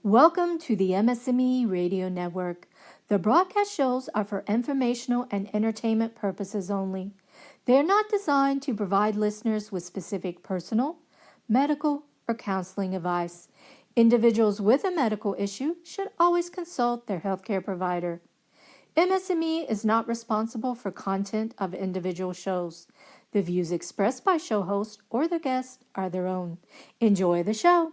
Welcome to the MS&Me Radio Network. The broadcast shows are for informational and entertainment purposes only. They are not designed to provide listeners with specific personal, medical, or counseling advice. Individuals with a medical issue should always consult their healthcare provider. MS&Me is not responsible for content of individual shows. The views expressed by show hosts or their guests are their own. Enjoy the show.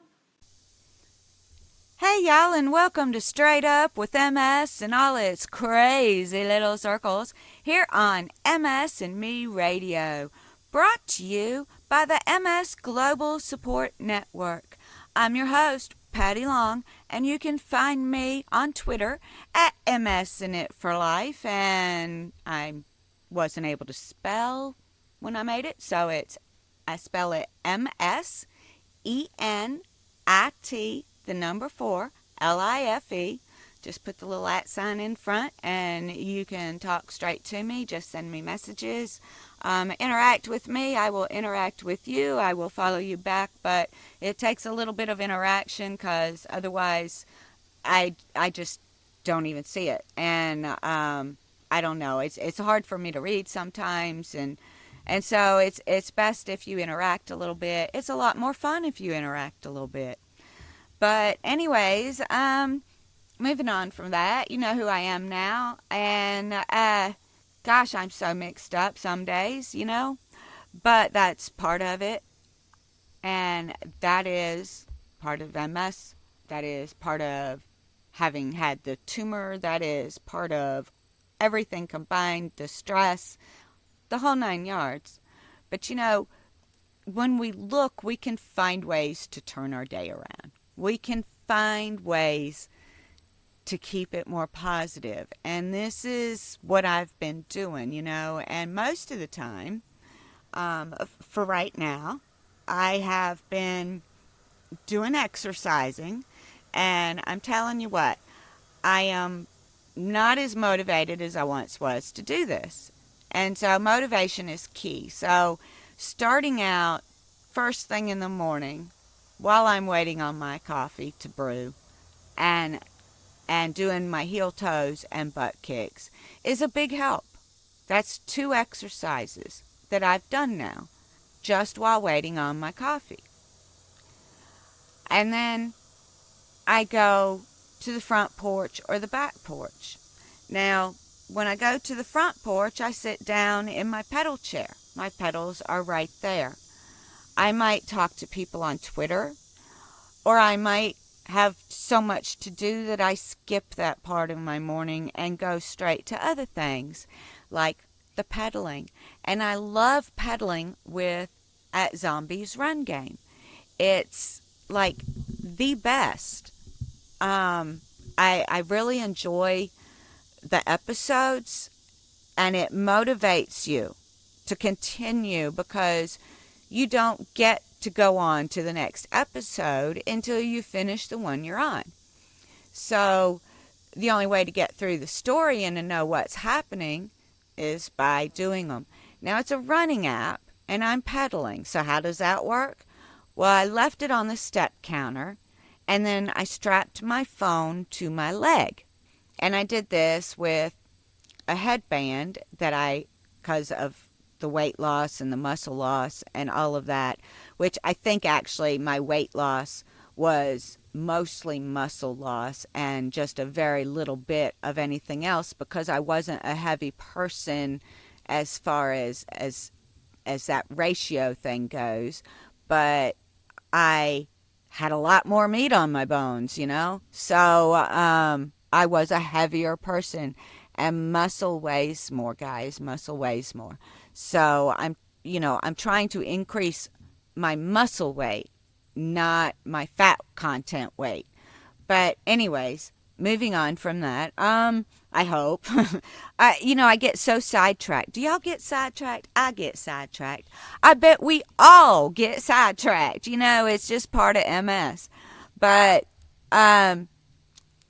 Hey y'all, and welcome to Straight Up with MS and all its crazy little circles here on MS&Me Radio, brought to you by the MS Global Support Network. I'm your host, Patty Long, and you can find me on Twitter at MSInItForLife, and I wasn't able to spell when I made it, so I spell it MSENIT, the number 4, LIFE. Just put the little @ sign in front and you can talk straight to me. Just send me messages. Interact with me. I will interact with you. I will follow you back, but it takes a little bit of interaction because otherwise I just don't even see it. And I don't know. It's hard for me to read sometimes, and so it's best if you interact a little bit. It's a lot more fun if you interact a little bit. But anyways, moving on from that, you know who I am now. And gosh, I'm so mixed up some days, But that's part of it. And that is part of MS. That is part of having had the tumor. That is part of everything combined, the stress, the whole 9 yards. But when we look, we can find ways to turn our day around. We can find ways to keep it more positive. And this is what I've been doing, And most of the time, for right now, I have been doing exercising. And I'm telling you what, I am not as motivated as I once was to do this. And so motivation is key. So starting out first thing in the morning, while I'm waiting on my coffee to brew, and doing my heel toes and butt kicks is a big help. That's 2 exercises that I've done now just while waiting on my coffee. And then I go to the front porch or the back porch. Now, when I go to the front porch, I sit down in my pedal chair. My pedals are right there. I might talk to people on Twitter, or I might have so much to do that I skip that part of my morning and go straight to other things, like the pedaling. And I love pedaling at Zombies Run Game. It's like the best. I really enjoy the episodes, and it motivates you to continue because you don't get to go on to the next episode until you finish the one you're on. So the only way to get through the story and to know what's happening is by doing them. Now, it's a running app, and I'm pedaling. So how does that work? Well, I left it on the step counter, and then I strapped my phone to my leg. And I did this with a headband because of the weight loss and the muscle loss and all of that, which I think actually my weight loss was mostly muscle loss and just a very little bit of anything else because I wasn't a heavy person as far as that ratio thing goes, but I had a lot more meat on my bones, So I was a heavier person, and muscle weighs more, guys. Muscle weighs more. So I'm trying to increase my muscle weight, not my fat content weight. But anyways, moving on from that, I hope. I get so sidetracked. Do y'all get sidetracked? I get sidetracked. I bet we all get sidetracked. It's just part of MS. But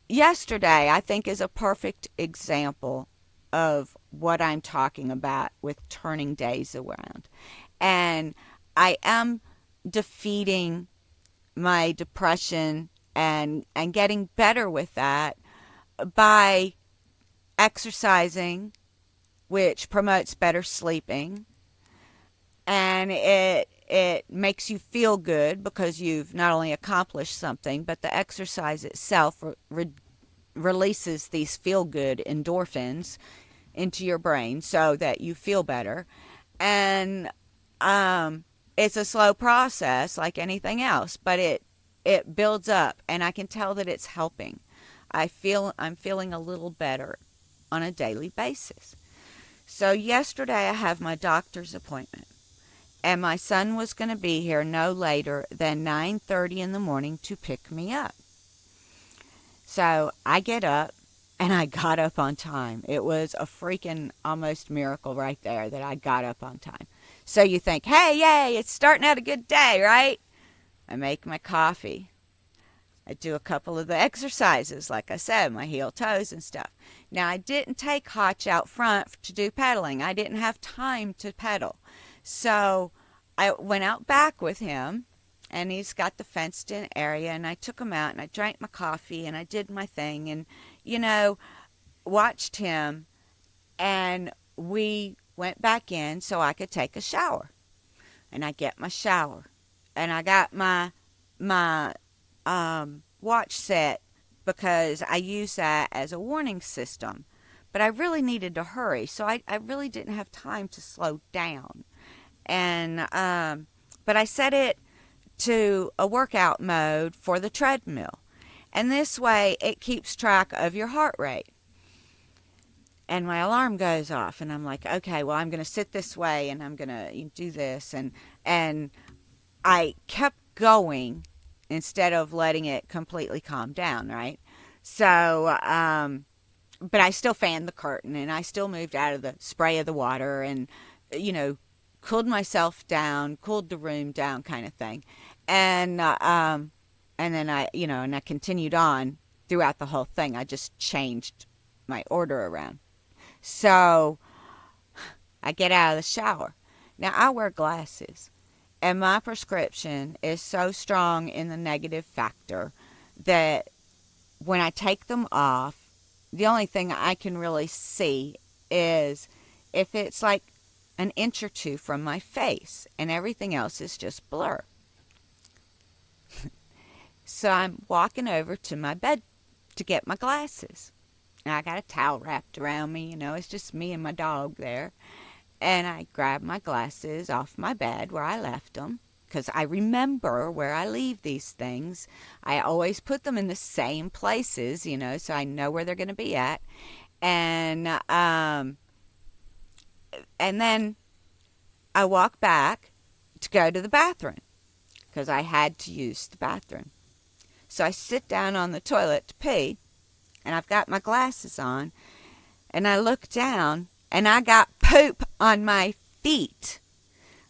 yesterday, I think, is a perfect example of what I'm talking about with turning days around. And I am defeating my depression and getting better with that by exercising, which promotes better sleeping, and it makes you feel good because you've not only accomplished something, but the exercise itself releases these feel good endorphins into your brain so that you feel better. And it's a slow process like anything else, but it builds up, and I can tell that it's helping. I'm feeling a little better on a daily basis. So yesterday I have my doctor's appointment, and my son was going to be here no later than 9:30 in the morning to pick me up. So I get up, and I got up on time. It was a freaking almost miracle right there that I got up on time. So you think, hey, yay, it's starting out a good day, right? I make my coffee. I do a couple of the exercises, like I said, my heel toes and stuff. Now, I didn't take Hotch out front to do pedaling. I didn't have time to pedal. So I went out back with him, and he's got the fenced in area, and I took him out, and I drank my coffee, and I did my thing, and, watched him, and we went back in so I could take a shower. And I get my shower, and I got my watch set because I use that as a warning system. But I really needed to hurry, so I really didn't have time to slow down. And but I set it to a workout mode for the treadmill. And this way it keeps track of your heart rate. And my alarm goes off, and I'm like, okay, well, I'm going to sit this way, and I'm going to do this. And I kept going instead of letting it completely calm down, right? So, but I still fanned the curtain, and I still moved out of the spray of the water, and, cooled myself down, cooled the room down kind of thing. And then and I continued on throughout the whole thing. I just changed my order around. So I get out of the shower. Now I wear glasses, and my prescription is so strong in the negative factor that when I take them off, the only thing I can really see is if it's like an inch or two from my face, and everything else is just blur. So I'm walking over to my bed to get my glasses. And I got a towel wrapped around me, it's just me and my dog there. And I grab my glasses off my bed where I left them, because I remember where I leave these things. I always put them in the same places, so I know where they're going to be at. And then I walk back to go to the bathroom, because I had to use the bathroom. So I sit down on the toilet to pee, and I've got my glasses on, and I look down, and I got poop on my feet.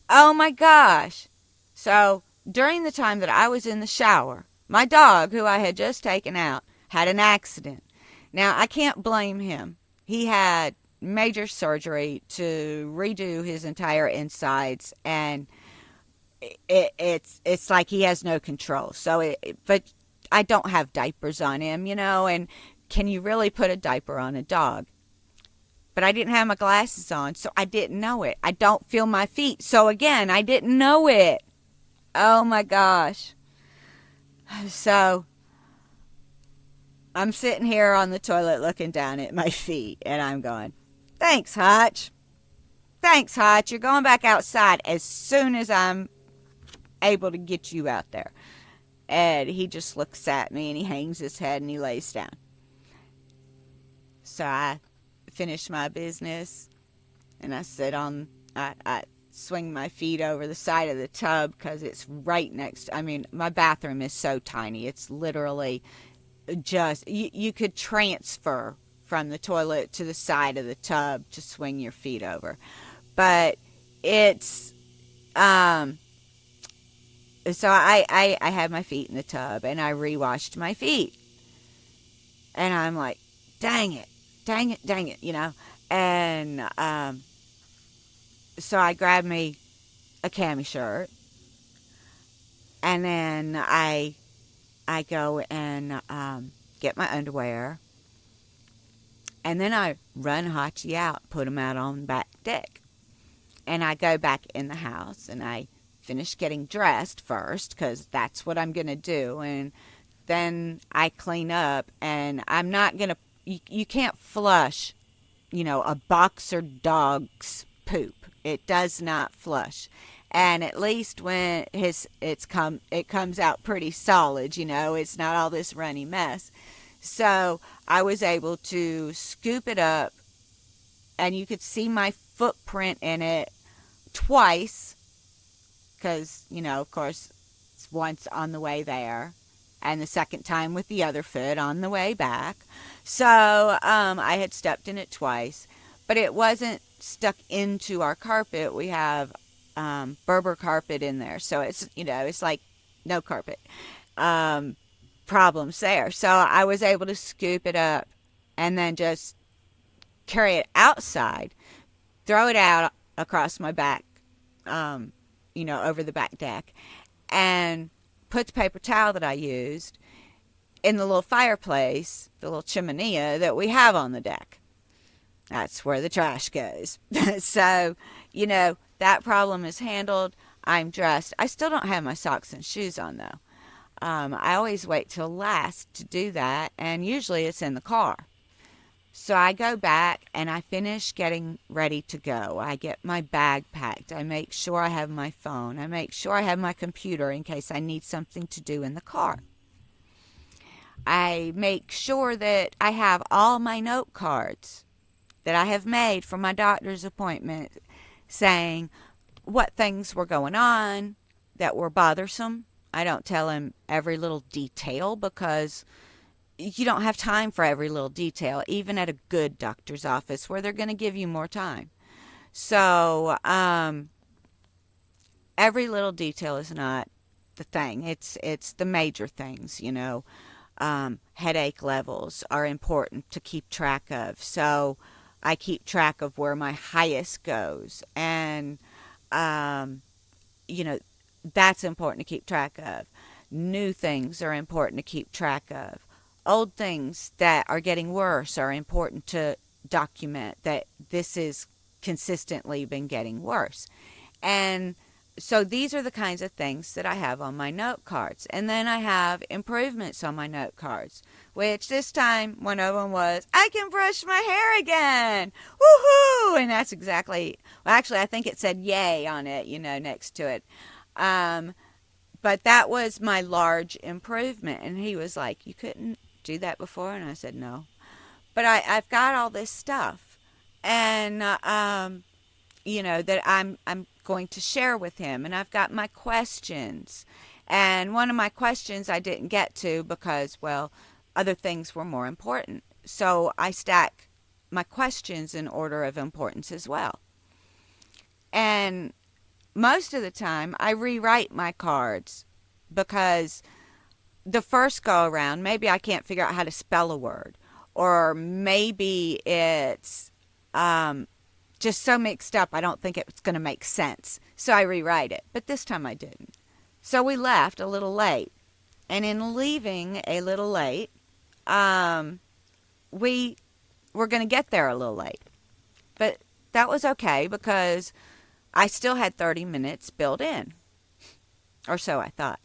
Oh my gosh. So during the time that I was in the shower, my dog, who I had just taken out, had an accident. Now, I can't blame him. He had major surgery to redo his entire insides, and it's like he has no control. But I don't have diapers on him, and can you really put a diaper on a dog? But I didn't have my glasses on, so I didn't know it. I don't feel my feet, so again, I didn't know it. Oh my gosh. So I'm sitting here on the toilet looking down at my feet, and I'm going, thanks, Hotch. Thanks, Hotch. You're going back outside as soon as I'm able to get you out there. And he just looks at me, and he hangs his head, and he lays down. So I finish my business, and I swing my feet over the side of the tub, because it's right next. My bathroom is so tiny. It's literally just, you could transfer from the toilet to the side of the tub to swing your feet over. But it's, so I had my feet in the tub, and I re-washed my feet. And I'm like, dang it. And so I grabbed me a cami shirt, and then I I go and get my underwear, and then I run Hachi out, put him out on the back deck. And I go back in the house and I finish getting dressed first because that's what I'm going to do. And then I clean up, and I'm not going to, you can't flush, a boxer dog's poop. It does not flush. And at least when it comes out pretty solid, it's not all this runny mess. So I was able to scoop it up, and you could see my footprint in it twice because, of course, it's once on the way there and the second time with the other foot on the way back. So I had stepped in it twice, but it wasn't stuck into our carpet. We have Berber carpet in there, so it's like no carpet problems there. So I was able to scoop it up and then just carry it outside, throw it out across my back, over the back deck, and put the paper towel that I used in the little fireplace, the little chimenea that we have on the deck. That's where the trash goes. So, that problem is handled. I'm dressed. I still don't have my socks and shoes on, though. I always wait till last to do that, and usually it's in the car. So I go back and I finish getting ready to go. I get my bag packed. I make sure I have my phone. I make sure I have my computer in case I need something to do in the car. I make sure that I have all my note cards that I have made for my doctor's appointment saying what things were going on that were bothersome. I don't tell him every little detail because you don't have time for every little detail, even at a good doctor's office where they're going to give you more time. So every little detail is not the thing. It's the major things, headache levels are important to keep track of. So I keep track of where my highest goes. And, that's important to keep track of. New things are important to keep track of. Old things that are getting worse are important to document that this is consistently been getting worse. And so these are the kinds of things that I have on my note cards. And then I have improvements on my note cards, which this time one of them was, I can brush my hair again. Woohoo! And that's exactly, well, actually, I think it said yay on it, next to it. But that was my large improvement. And he was like, you couldn't do that before? And I said, no. But I've got all this stuff. And, that I'm going to share with him. And I've got my questions. And one of my questions I didn't get to because, well, other things were more important. So I stack my questions in order of importance as well. And most of the time, I rewrite my cards because the first go around, maybe I can't figure out how to spell a word, or maybe it's just so mixed up I don't think it's going to make sense. So I rewrite it. But this time I didn't. So we left a little late. And in leaving a little late, we were going to get there a little late. But that was okay because I still had 30 minutes built in. Or so I thought.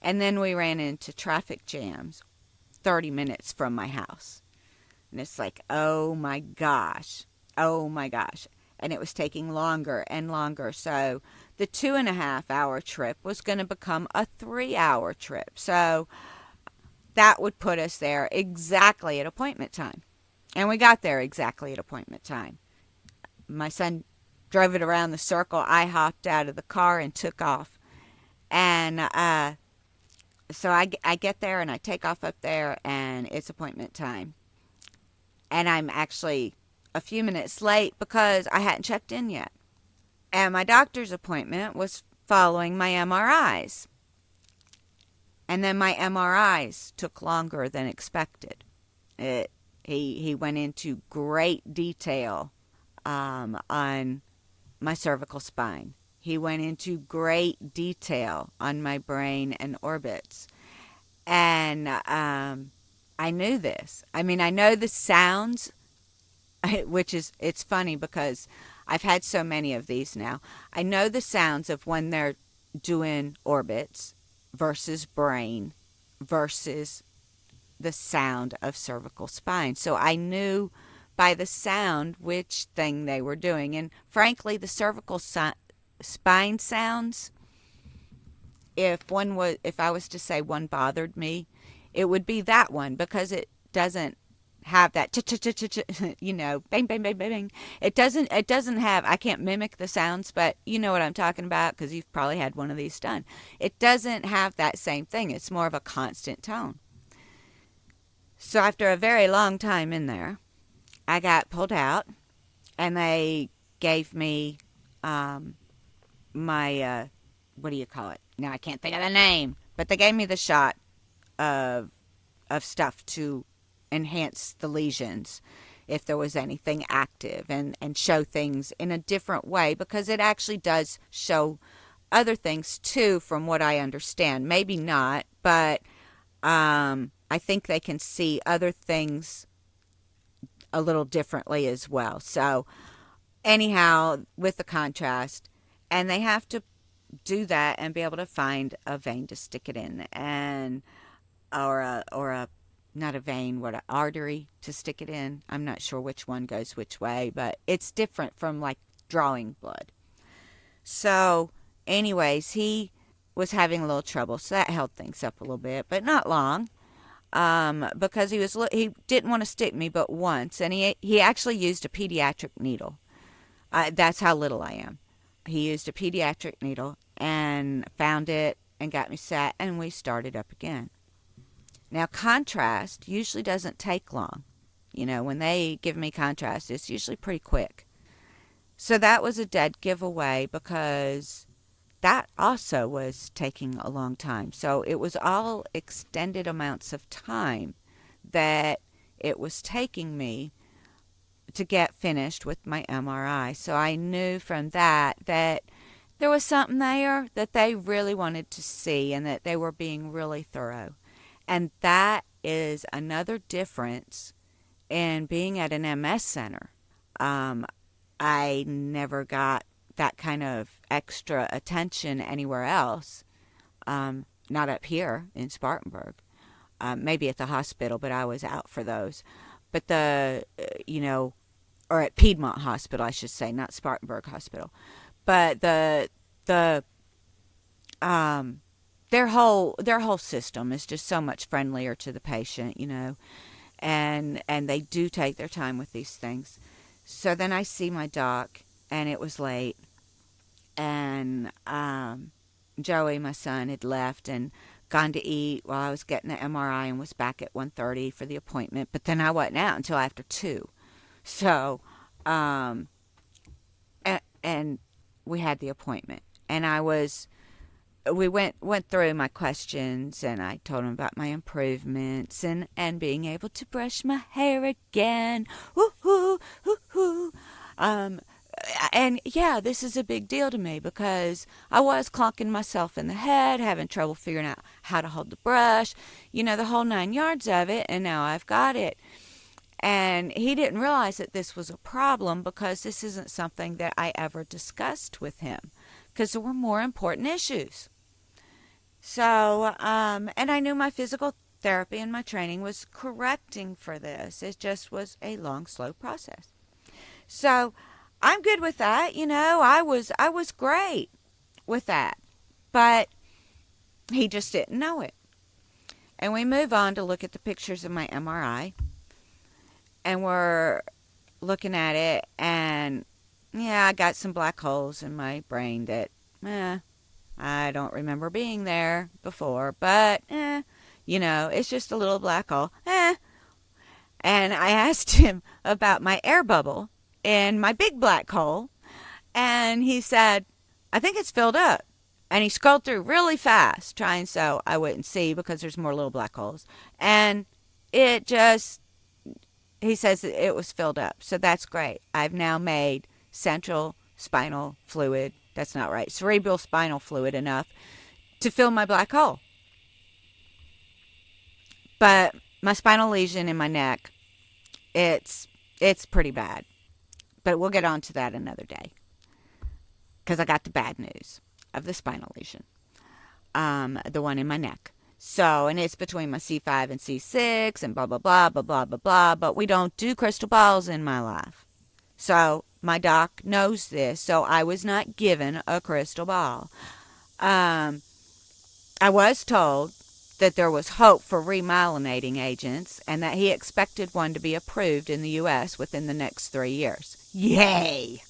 And then we ran into traffic jams 30 minutes from my house. And it's like, oh my gosh. And it was taking longer and longer. So the 2.5-hour trip was going to become a 3-hour trip. So that would put us there exactly at appointment time. And we got there exactly at appointment time. My son drove it around the circle. I hopped out of the car and took off. And so I get there and I take off up there and it's appointment time. And I'm actually a few minutes late because I hadn't checked in yet. And my doctor's appointment was following my MRIs. And then my MRIs took longer than expected. He went into great detail on my cervical spine. He went into great detail on my brain and orbits. And I knew this. I mean, I know the sounds, which is, it's funny because I've had so many of these now. I know the sounds of when they're doing orbits versus brain versus the sound of cervical spine. So I knew by the sound which thing they were doing. And frankly, the cervical spine sounds, if I was to say one bothered me, it would be that one, because it doesn't have that bang bang bang bang bang. It doesn't have, I can't mimic the sounds, but you know what I'm talking about because you've probably had one of these done. It doesn't have that same thing. It's more of a constant tone. So after a very long time in there, I got pulled out, and they gave me my what do you call it? Now I can't think of the name, but they gave me the shot of stuff to enhance the lesions if there was anything active, and show things in a different way, because it actually does show other things too, from what I understand. Maybe not, but I think they can see other things a little differently as well. So anyhow, with the contrast, and they have to do that and be able to find a vein to stick it in, and or a not a vein, what, an artery to stick it in. I'm not sure which one goes which way, but it's different from like drawing blood. So anyways, he was having a little trouble, so that held things up a little bit, but not long. Because he didn't want to stick me but once, and he actually used a pediatric needle. That's how little I am. He used a pediatric needle and found it and got me set, and we started up again. Now, contrast usually doesn't take long. When they give me contrast, it's usually pretty quick. So that was a dead giveaway, because that also was taking a long time. So it was all extended amounts of time that it was taking me to get finished with my MRI. So I knew from that there was something there that they really wanted to see, and that they were being really thorough. And that is another difference in being at an MS center. I never got that kind of extra attention anywhere else. Not up here in Spartanburg. Maybe at the hospital, but I was out for those. But or at Piedmont Hospital, I should say, not Spartanburg Hospital. But their whole system is just so much friendlier to the patient, and they do take their time with these things. So then I see my doc, and it was late, and Joey, my son, had left and gone to eat while I was getting the MRI, and was back at 1:30 for the appointment. But then I wasn't out until after 2. So, and we had the appointment, and we went through my questions, and I told him about my improvements, and being able to brush my hair again. Woo-hoo, hoo-hoo. And yeah, this is a big deal to me, because I was clonking myself in the head, having trouble figuring out how to hold the brush, the whole 9 yards of it, and now I've got it. And he didn't realize that this was a problem, because this isn't something that I ever discussed with him, because there were more important issues. So, and I knew my physical therapy and my training was correcting for this. It just was a long, slow process. So I'm good with that. I was great with that, but he just didn't know it. And we move on to look at the pictures of my MRI, and we're looking at it, and yeah, I got some black holes in my brain that, I don't remember being there before, but, it's just a little black hole, And I asked him about my air bubble in my big black hole, and he said, I think it's filled up. And he scrolled through really fast, trying so I wouldn't see, because there's more little black holes. And he says it was filled up. So that's great. I've now made central spinal fluid, that's not right, cerebral spinal fluid enough to fill my black hole. But my spinal lesion in my neck, it's pretty bad. But we'll get on to that another day because I got the bad news of the spinal lesion, the one in my neck. So, and it's between my C5 and C6 and blah, blah, blah, blah, blah, blah, blah. But we don't do crystal balls in my life. So my doc knows this. So I was not given a crystal ball. I was told that there was hope for remyelinating agents and that he expected one to be approved in the U.S. within the next 3 years. Yay!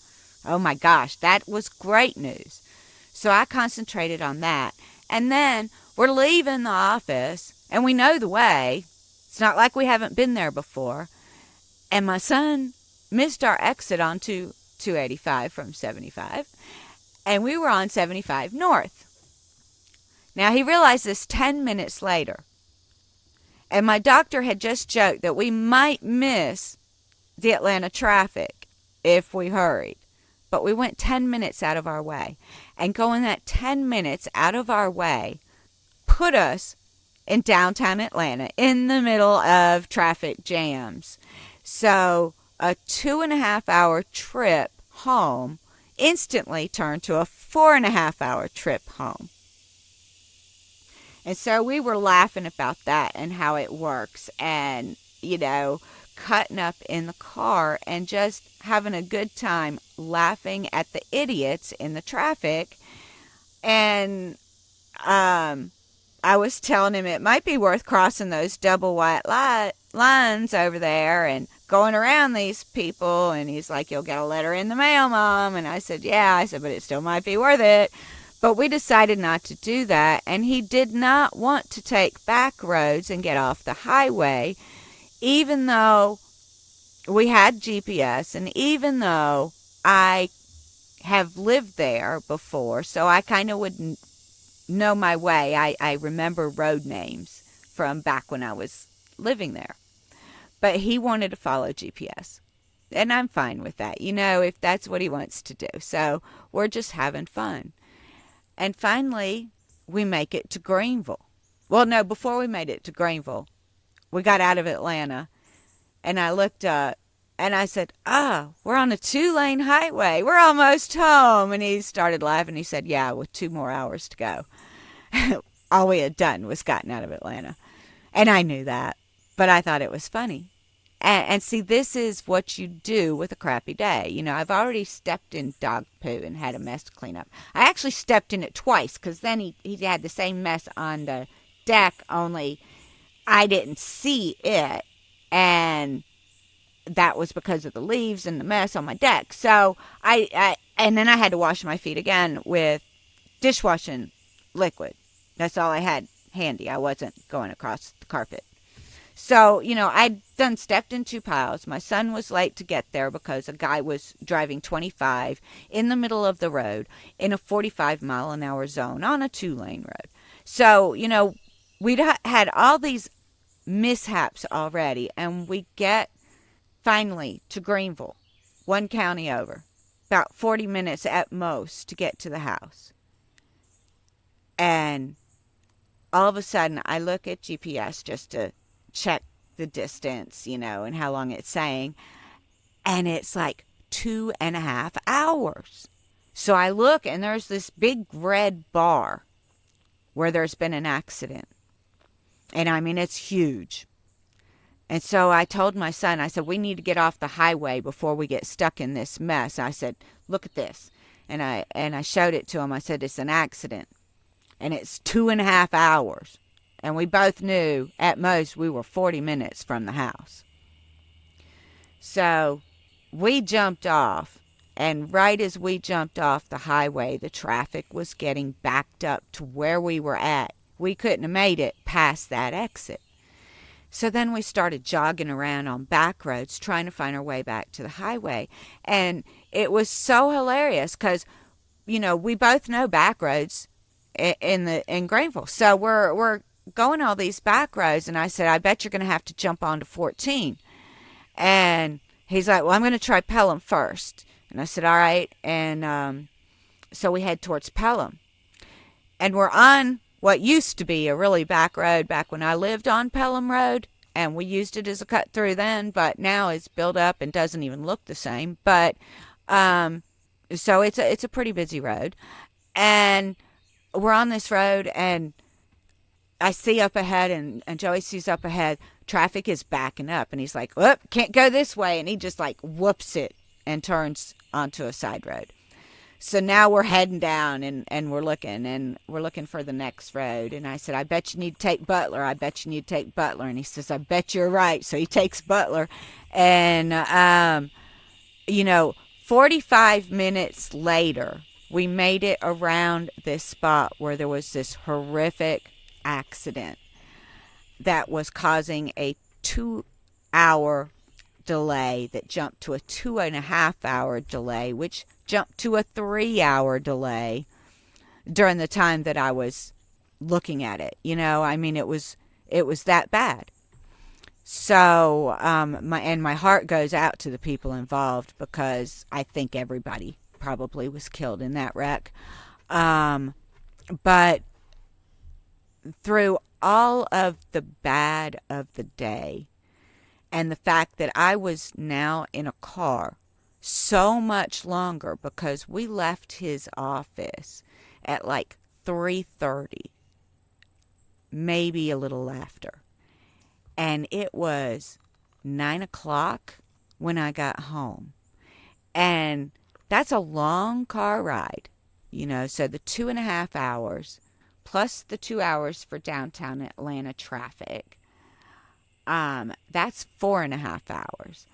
Oh my gosh, that was great news. So I concentrated on that. And then we're leaving the office and we know the way. It's not like we haven't been there before. And my son missed our exit onto 285 from 75. And we were on 75 North. Now, he realized this 10 minutes later. And my doctor had just joked that we might miss the Atlanta traffic if we hurried. But we went 10 minutes out of our way. And going that 10 minutes out of our way put us in downtown Atlanta in the middle of traffic jams. So a 2.5-hour trip home instantly turned to a 4.5-hour trip home. And so we were laughing about that and how it works and, cutting up in the car and just having a good time laughing at the idiots in the traffic. And I was telling him it might be worth crossing those double white lines over there and going around these people. And he's like, you'll get a letter in the mail, Mom. And I said, yeah. I said, but it still might be worth it. But we decided not to do that, and he did not want to take back roads and get off the highway, even though we had GPS, and even though I have lived there before, so I kind of would know my way. I remember road names from back when I was living there. But he wanted to follow GPS, and I'm fine with that, if that's what he wants to do. So we're just having fun. And finally, we make it to Greenville. Well, no, before we made it to Greenville, we got out of Atlanta, and I looked up, and I said, we're on a 2-lane highway. We're almost home. And he started laughing. He said, yeah, with 2 more hours to go. All we had done was gotten out of Atlanta. And I knew that, but I thought it was funny. And see, this is what you do with a crappy day. I've already stepped in dog poo and had a mess to clean up. I actually stepped in it twice because then he had the same mess on the deck, only I didn't see it. And that was because of the leaves and the mess on my deck. So and then I had to wash my feet again with dishwashing liquid. That's all I had handy. I wasn't going across the carpet. So, I'd done stepped in 2 piles. My son was late to get there because a guy was driving 25 in the middle of the road in a 45-mile-an-hour zone on a 2-lane road. So, we'd had all these mishaps already, and we get finally to Greenville, 1 county over, about 40 minutes at most to get to the house. And all of a sudden, I look at GPS just to check the distance, and how long it's saying. And it's like 2.5 hours. So I look and there's this big red bar where there's been an accident. And I mean, it's huge. And so I told my son, I said, we need to get off the highway before we get stuck in this mess. I said, look at this. And I showed it to him. I said, it's an accident. And it's 2.5 hours. And we both knew at most we were 40 minutes from the house. So we jumped off. And right as we jumped off the highway, the traffic was getting backed up to where we were at. We couldn't have made it past that exit. So then we started jogging around on back roads trying to find our way back to the highway. And it was so hilarious because, we both know back roads in Greenville. So we're going all these back roads, and I said, I bet you're going to have to jump onto 14. And he's like, well, I'm going to try Pelham first. And I said, all right. And so we head towards Pelham. And we're on what used to be a really back road back when I lived on Pelham Road, and we used it as a cut through then, but now it's built up and doesn't even look the same. But um, so it's a pretty busy road, and we're on this road, and I see up ahead, and Joey sees up ahead, traffic is backing up, and he's like, "Whoop, can't go this way," and he just like whoops it and turns onto a side road. So now we're heading down, and we're looking for the next road. And I said, "I bet you need to take Butler. I bet you need to take Butler." And he says, "I bet you're right." So he takes Butler, and 45 minutes later, we made it around this spot where there was this horrific accident that was causing a 2 hour delay that jumped to a 2.5 hour delay, which jumped to a 3 hour delay during the time that I was looking at it. I mean, it was that bad. So my heart goes out to the people involved, because I think everybody probably was killed in that wreck. But through all of the bad of the day, and the fact that I was now in a car so much longer, because we left his office at like 3:30, maybe a little after. And it was 9 o'clock when I got home. And that's a long car ride, so the 2.5 hours plus the 2 hours for downtown Atlanta traffic, that's 4.5 hours,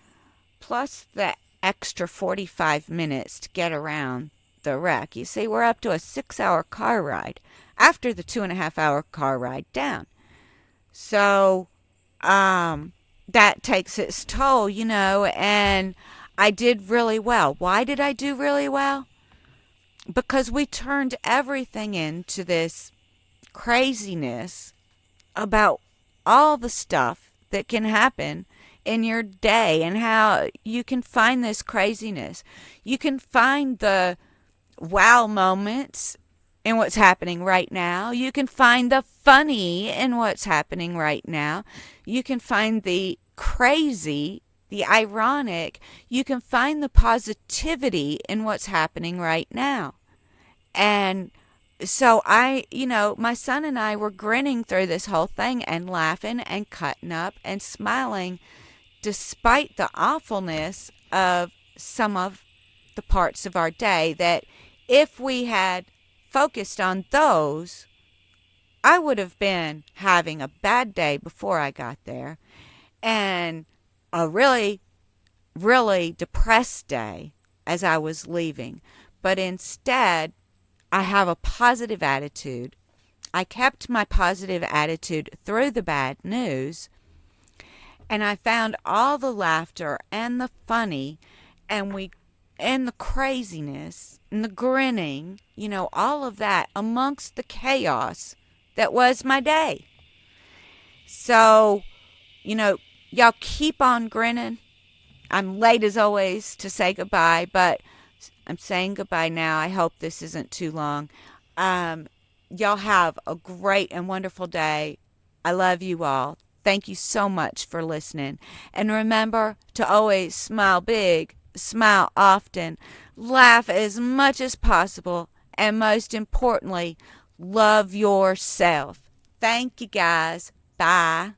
plus the extra 45 minutes to get around the wreck. You see, we're up to a 6 hour car ride after the 2.5 hour car ride down. So that takes its toll, and I did really well. Why did I do really well? Because we turned everything into this craziness about all the stuff that can happen in your day, and how you can find this craziness. You can find the wow moments in what's happening right now. You can find the funny in what's happening right now. You can find the crazy, the ironic. You can find the positivity in what's happening right now. And so my son and I were grinning through this whole thing, and laughing and cutting up and smiling, despite the awfulness of some of the parts of our day, that if we had focused on those, I would have been having a bad day before I got there, and a really, really depressed day as I was leaving. But instead, I have a positive attitude. I kept my positive attitude through the bad news, and I found all the laughter and the funny, and the craziness and the grinning, all of that amongst the chaos that was my day. So, y'all keep on grinning. I'm late as always to say goodbye, but I'm saying goodbye now. I hope this isn't too long. Y'all have a great and wonderful day. I love you all. Thank you so much for listening. And remember to always smile big, smile often, laugh as much as possible, and most importantly, love yourself. Thank you, guys. Bye.